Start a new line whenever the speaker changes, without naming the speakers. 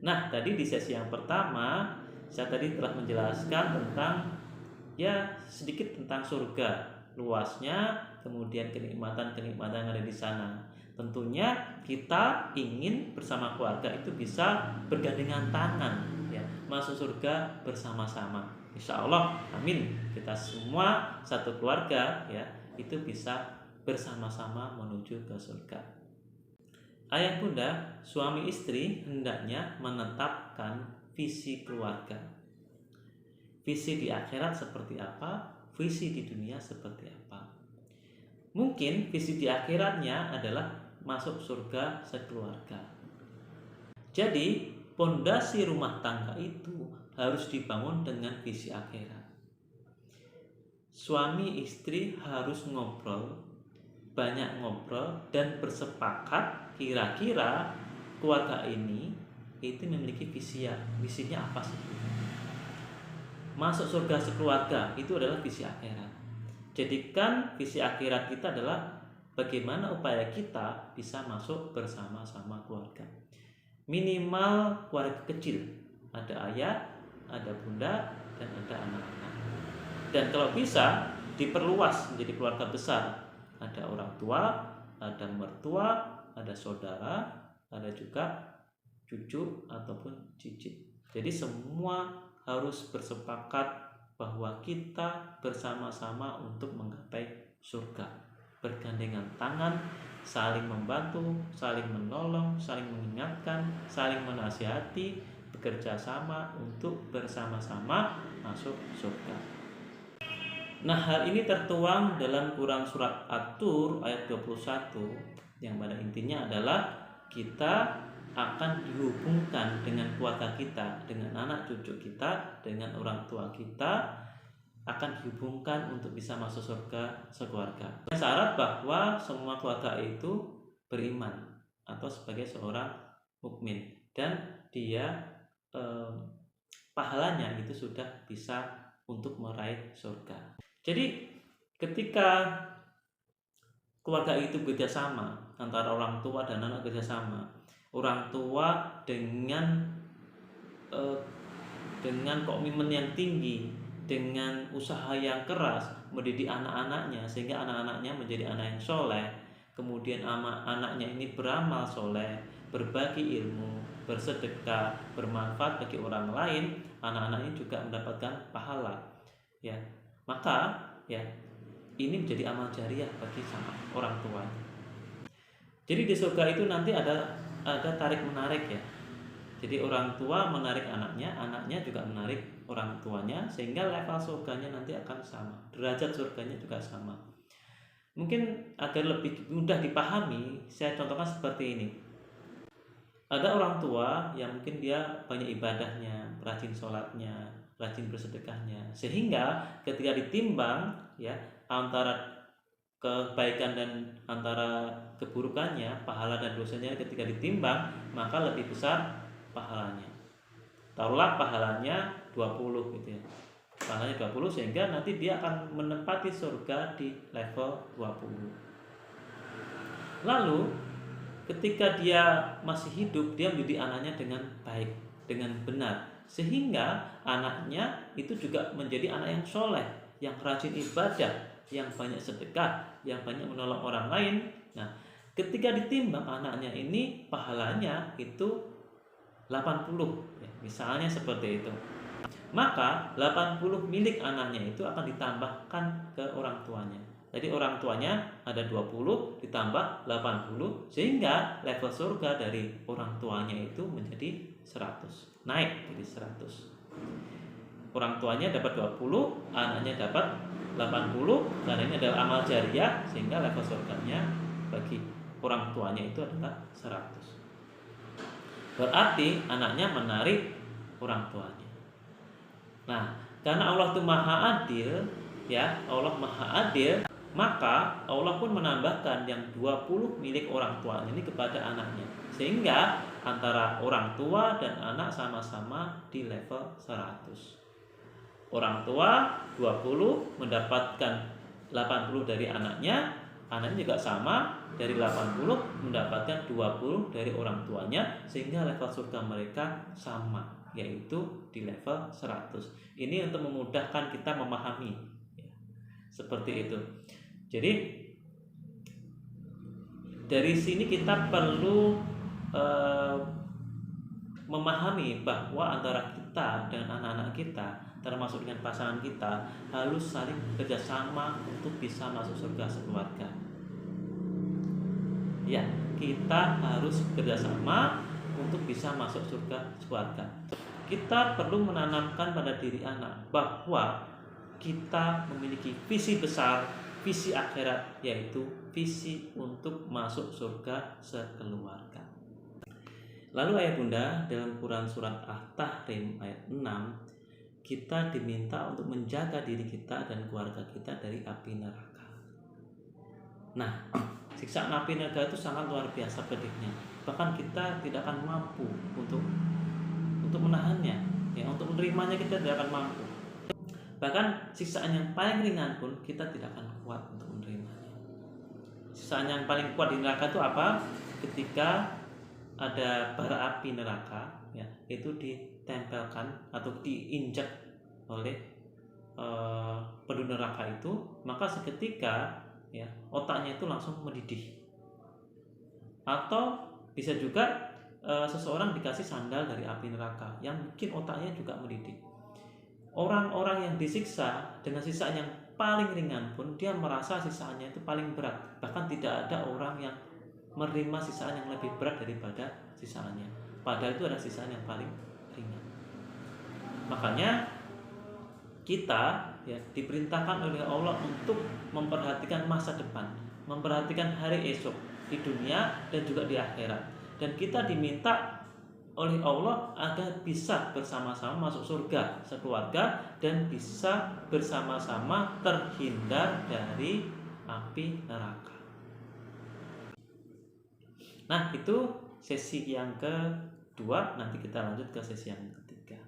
Nah, tadi di sesi yang pertama saya tadi telah menjelaskan tentang ya sedikit tentang surga, luasnya, kemudian kenikmatan-kenikmatan yang ada di sana. Tentunya kita ingin bersama keluarga itu bisa bergandengan tangan ya, masuk surga bersama-sama. Insya Allah, amin. Kita semua satu keluarga ya, itu bisa bersama-sama menuju ke surga. Ayah bunda, suami istri hendaknya menetapkan visi keluarga. Visi di akhirat seperti apa, visi di dunia seperti apa. Mungkin visi di akhiratnya adalah masuk surga sekeluarga. Jadi, pondasi rumah tangga itu harus dibangun dengan visi akhirat. Suami istri harus ngobrol, banyak ngobrol dan bersepakat kira-kira keluarga ini itu memiliki visinya apa sih? Masuk surga sekeluarga itu adalah visi akhirat. Jadikan visi akhirat kita adalah bagaimana upaya kita bisa masuk bersama-sama keluarga. Minimal keluarga kecil, ada ayah, ada bunda, dan ada anak-anak. Dan kalau bisa diperluas menjadi keluarga besar. Ada orang tua, ada mertua, ada saudara, ada juga cucu ataupun cicit. Jadi semua harus bersepakat bahwa kita bersama-sama untuk menggapai surga. Bergandengan tangan, saling membantu, saling menolong, saling mengingatkan, saling menasihati, bekerja sama untuk bersama-sama masuk surga. Nah, hal ini tertuang dalam Quran surat At-Tur ayat 21 yang pada intinya adalah kita akan dihubungkan dengan keluarga kita, dengan anak cucu kita, dengan orang tua kita, akan dihubungkan untuk bisa masuk surga sekeluarga. Syarat bahwa semua keluarga itu beriman atau sebagai seorang mukmin dan dia pahalanya itu sudah bisa untuk meraih surga. Jadi ketika keluarga itu bekerjasama antara orang tua dan anak bekerjasama, orang tua dengan komitmen yang tinggi, dengan usaha yang keras mendidik anak-anaknya sehingga anak-anaknya menjadi anak yang soleh, kemudian anaknya ini beramal soleh, berbagi ilmu, bersedekah, bermanfaat bagi orang lain, anak-anak ini juga mendapatkan pahala ya. Maka ya ini menjadi amal jariah bagi sama orang tuanya. Jadi di surga itu nanti ada tarik menarik ya. Jadi orang tua menarik anaknya, anaknya juga menarik orang tuanya, sehingga level surganya nanti akan sama, derajat surganya juga sama. Mungkin agar lebih mudah dipahami, saya contohkan seperti ini. Ada orang tua yang mungkin dia banyak ibadahnya, rajin sholatnya, rajin bersedekahnya, sehingga ketika ditimbang ya antara kebaikan dan antara keburukannya, pahala dan dosanya ketika ditimbang, maka lebih besar pahalanya. Taruhlah pahalanya 20 gitu ya. Pahalanya 20 sehingga nanti dia akan menempati surga di level 20. Lalu ketika dia masih hidup, dia mendidik anaknya dengan baik, dengan benar, sehingga anaknya itu juga menjadi anak yang soleh, yang rajin ibadah, yang banyak sedekah, yang banyak menolong orang lain. Nah, ketika ditimbang anaknya ini pahalanya itu 80 ya, misalnya seperti itu, maka 80 milik anaknya itu akan ditambahkan ke orang tuanya. Jadi orang tuanya ada 20 ditambah 80 sehingga level surga dari orang tuanya itu menjadi 100, naik jadi 100. Orang tuanya dapat 20, anaknya dapat 80, karena ini adalah amal jariah sehingga level surganya bagi orang tuanya itu adalah 100. Berarti anaknya menarik orang tuanya. Nah, karena Allah itu maha adil ya, Allah maha adil, maka Allah pun menambahkan yang 20 milik orang tuanya ini kepada anaknya, sehingga antara orang tua dan anak sama-sama di level 100. Orang tua 20 mendapatkan 80 dari anaknya, Anaknya juga sama, dari 80 mendapatkan 20 dari orang tuanya, sehingga level surga mereka sama, yaitu di level 100. Ini untuk memudahkan kita memahami, seperti itu. Jadi dari sini kita perlu memahami bahwa antara kita dengan anak-anak kita, termasuk dengan pasangan kita, harus saling bekerjasama untuk bisa masuk surga sekeluarga. Ya, kita harus bekerjasama untuk bisa masuk surga sekeluarga. Kita perlu menanamkan pada diri anak bahwa kita memiliki visi besar, visi akhirat, yaitu visi untuk masuk surga sekeluarga. Lalu ayah bunda, dalam Quran surat At-Tahrim ayat 6, kita diminta untuk menjaga diri kita dan keluarga kita dari api neraka. Nah, siksaan api neraka itu sangat luar biasa pedihnya. Bahkan kita tidak akan mampu untuk menahannya, ya, untuk menerimanya kita tidak akan mampu. Bahkan siksaan yang paling ringan pun kita tidak akan kuat untuk menerimanya. Siksaan yang paling kuat di neraka itu apa? Ketika ada bara api neraka, ya, itu ditempelkan atau diinjak oleh penduduk neraka itu, maka seketika, ya, otaknya itu langsung mendidih. Atau bisa juga seseorang dikasih sandal dari api neraka yang bikin otaknya juga mendidih. Orang-orang yang disiksa dengan siksaan yang paling ringan pun dia merasa siksaannya itu paling berat. Bahkan tidak ada orang yang menerima siksaan yang lebih berat daripada siksaannya. Padahal itu adalah siksaan yang paling ringan. Makanya kita, ya, diperintahkan oleh Allah untuk memperhatikan masa depan, memperhatikan hari esok di dunia dan juga di akhirat. Dan kita diminta oleh Allah agar bisa bersama-sama masuk surga sekeluarga dan bisa bersama-sama terhindar dari api neraka. Nah, itu sesi yang kedua. Nanti kita lanjut ke sesi yang ketiga.